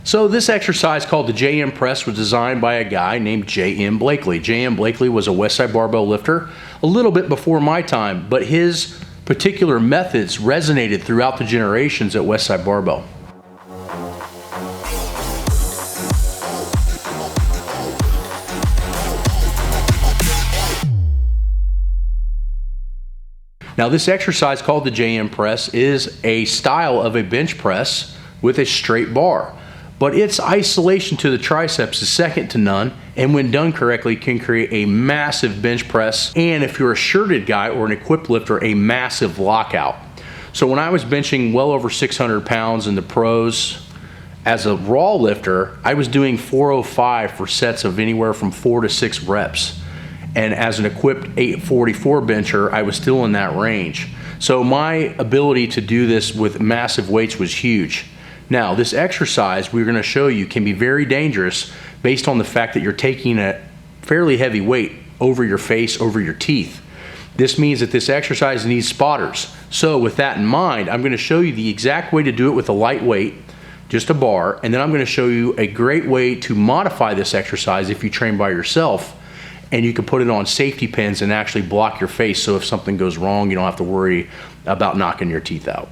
So this exercise called the JM press was designed by a guy named J.M. Blakley. J.M. Blakley was a Westside Barbell lifter a little bit before my time, but his particular methods resonated throughout the generations at Westside Barbell. Now this exercise called the JM press is a style of a bench press with a straight bar. But its isolation to the triceps is second to none, and when done correctly can create a massive bench press, and if you're a shirted guy or an equipped lifter, a massive lockout. So when I was benching well over 600 pounds in the pros as a raw lifter, I was doing 405 for sets of anywhere from 4 to 6 reps. And as an equipped 844 bencher, I was still in that range. So my ability to do this with massive weights was huge. Now, this exercise we're going to show you can be very dangerous based on the fact that you're taking a fairly heavy weight over your face, over your teeth. This means that this exercise needs spotters. So with that in mind, I'm going to show you the exact way to do it with a light weight, just a bar, and then I'm going to show you a great way to modify this exercise if you train by yourself, and you can put it on safety pins and actually block your face, so if something goes wrong, you don't have to worry about knocking your teeth out.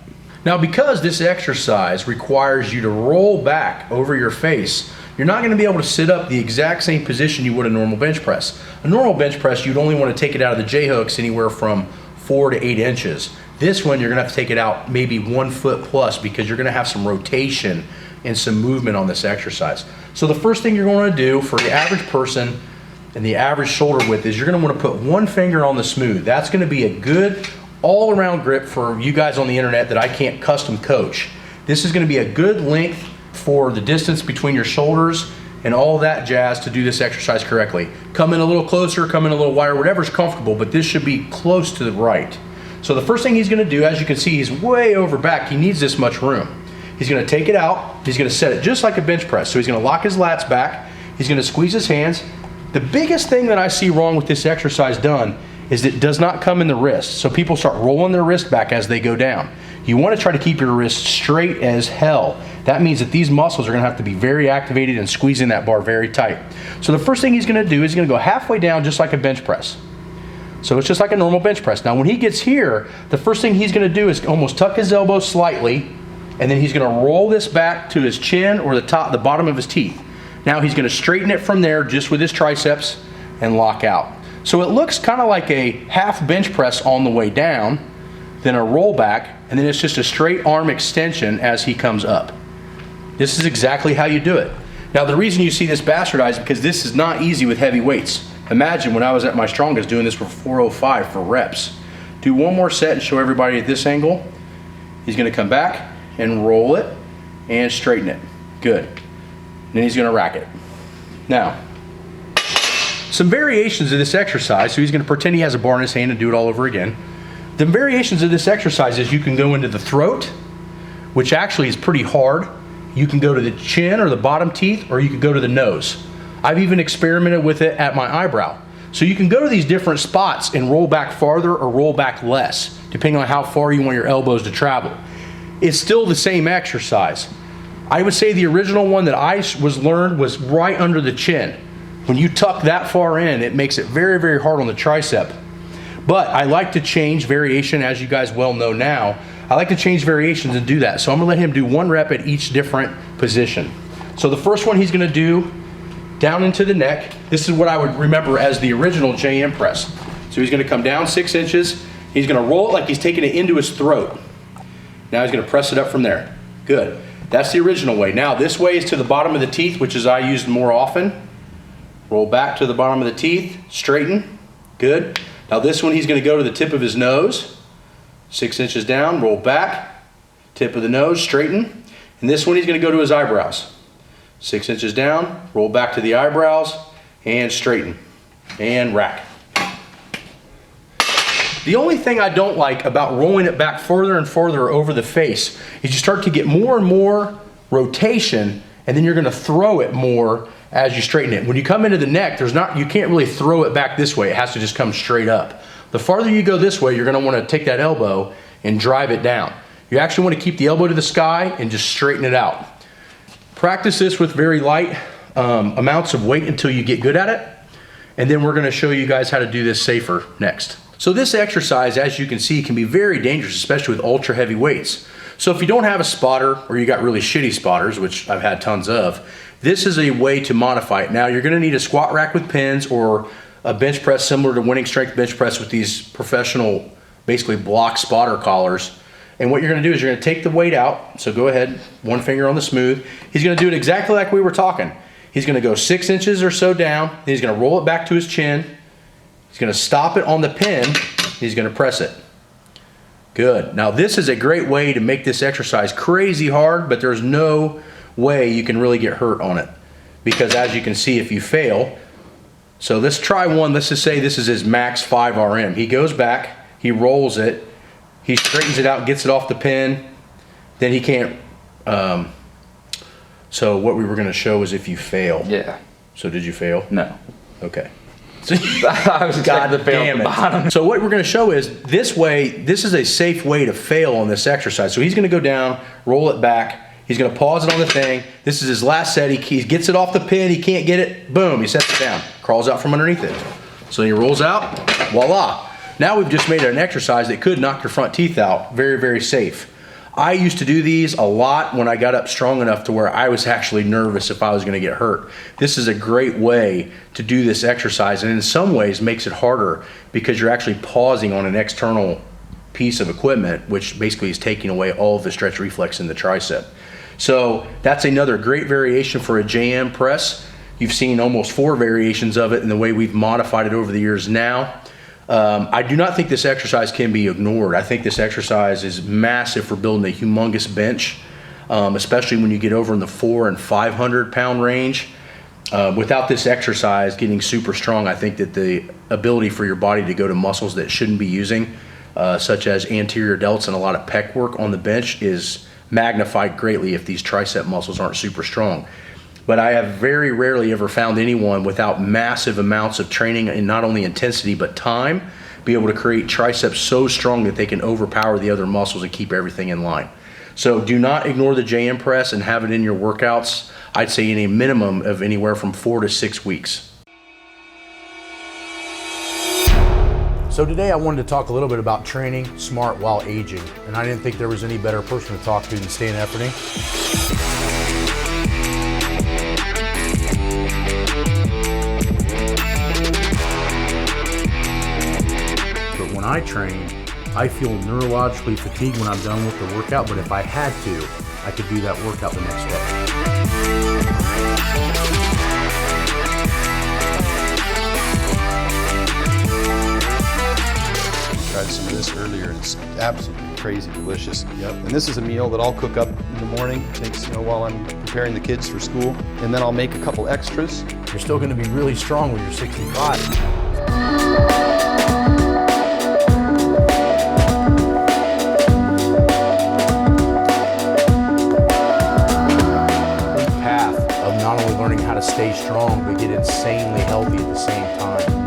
Now, because this exercise requires you to roll back over your face, you're not going to be able to sit up the exact same position you would a normal bench press. A normal bench press, you'd only want to take it out of the J-hooks anywhere from 4 to 8 inches. This one, you're going to have to take it out maybe 1 foot plus because you're going to have some rotation and some movement on this exercise. So the first thing you're going to do for the average person and the average shoulder width is you're going to want to put one finger on the smooth. That's going to be a good all-around grip for you guys on the internet that I can't custom coach. This is going to be a good length for the distance between your shoulders and all that jazz to do this exercise correctly. Come in a little closer, come in a little wider, whatever's comfortable, but this should be close to the right. So the first thing he's going to do, as you can see, he's way over back. He needs this much room. He's going to take it out. He's going to set it just like a bench press. So he's going to lock his lats back. He's going to squeeze his hands. The biggest thing that I see wrong with this exercise done is it does not come in the wrist. So people start rolling their wrist back as they go down. You want to try to keep your wrist straight as hell. That means that these muscles are going to have to be very activated and squeezing that bar very tight. So the first thing he's going to do is he's going to go halfway down just like a bench press. So it's just like a normal bench press. Now when he gets here, the first thing he's going to do is almost tuck his elbow slightly, and then he's going to roll this back to his chin or the bottom of his teeth. Now he's going to straighten it from there just with his triceps and lock out. So it looks kind of like a half bench press on the way down, then a roll back, and then it's just a straight arm extension as he comes up. This is exactly how you do it. Now the reason you see this bastardized is because this is not easy with heavy weights. Imagine when I was at my strongest doing this for 405 for reps. Do one more set and show everybody at this angle. He's going to come back and roll it and straighten it. Good. And then he's going to rack it. Now, some variations of this exercise, so he's going to pretend he has a bar in his hand and do it all over again. The variations of this exercise is you can go into the throat, which actually is pretty hard. You can go to the chin or the bottom teeth, or you can go to the nose. I've even experimented with it at my eyebrow. So you can go to these different spots and roll back farther or roll back less, depending on how far you want your elbows to travel. It's still the same exercise. I would say the original one that I learned was right under the chin. When you tuck that far in, it makes it very, very hard on the tricep. But I like to change variation, as you guys well know now. I like to change variations and do that. So I'm gonna let him do 1 rep at each different position. So the first one he's gonna do down into the neck. This is what I would remember as the original JM press. So he's gonna come down 6 inches. He's gonna roll it like he's taking it into his throat. Now he's gonna press it up from there. Good. That's the original way. Now this way is to the bottom of the teeth, which is I use more often. Roll back to the bottom of the teeth, straighten, good. Now this one he's going to go to the tip of his nose, 6 inches down, roll back, tip of the nose, straighten. And this one he's going to go to his eyebrows, 6 inches down, roll back to the eyebrows, and straighten, and rack. The only thing I don't like about rolling it back further and further over the face is you start to get more and more rotation, and then you're going to throw it more as you straighten it. When you come into the neck, you can't really throw it back this way. It has to just come straight up. The farther you go this way, you're going to want to take that elbow and drive it down. You actually want to keep the elbow to the sky and just straighten it out. Practice this with very light amounts of weight until you get good at it. And then we're going to show you guys how to do this safer next. So this exercise, as you can see, can be very dangerous, especially with ultra heavy weights. So if you don't have a spotter, or you got really shitty spotters, which I've had tons of, this is a way to modify it. Now you're going to need a squat rack with pins or a bench press similar to Wenning strength bench press with these professional, basically block spotter collars. And what you're going to do is you're going to take the weight out. So go ahead, one finger on the smooth. He's going to do it exactly like we were talking. He's going to go 6 inches or so down. Then he's going to roll it back to his chin. He's going to stop it on the pin. He's going to press it. Good. Now this is a great way to make this exercise crazy hard, but there's no way you can really get hurt on it. Because as you can see, if you fail, so let's try one. Let's just say this is his max 5 RM. He goes back, he rolls it, he straightens it out, gets it off the pin, then he can't. So what we were going to show is if you fail. Yeah. So did you fail? No. Okay. I was God damn it. So what we're going to show is this way, this is a safe way to fail on this exercise. So he's going to go down, roll it back. He's going to pause it on the thing. This is his last set. He gets it off the pin. He can't get it. Boom. He sets it down. Crawls out from underneath it. So he rolls out. Voila. Now we've just made an exercise that could knock your front teeth out. Very, very safe. I used to do these a lot when I got up strong enough to where I was actually nervous if I was going to get hurt. This is a great way to do this exercise, and in some ways makes it harder because you're actually pausing on an external piece of equipment, which basically is taking away all of the stretch reflex in the tricep. So that's another great variation for a JM press. You've seen almost 4 variations of it in the way we've modified it over the years now. I do not think this exercise can be ignored. I think this exercise is massive for building a humongous bench, especially when you get over in the 400 and 500 pound range. Without this exercise getting super strong, I think that the ability for your body to go to muscles that shouldn't be using, such as anterior delts and a lot of pec work on the bench, is magnified greatly if these tricep muscles aren't super strong. But I have very rarely ever found anyone without massive amounts of training in not only intensity but time be able to create triceps so strong that they can overpower the other muscles and keep everything in line. So do not ignore the JM press and have it in your workouts. I'd say in a minimum of anywhere from 4 to 6 weeks. So today I wanted to talk a little bit about training smart while aging, and I didn't think there was any better person to talk to than Stan Efferding. When I train, I feel neurologically fatigued when I'm done with the workout, but if I had to, I could do that workout the next day. Tried some of this earlier and it's absolutely crazy delicious. Yep. And this is a meal that I'll cook up in the morning. It takes, while I'm preparing the kids for school, and then I'll make a couple extras. You're still going to be really strong when you're 65. Not only learning how to stay strong, but get insanely healthy at the same time.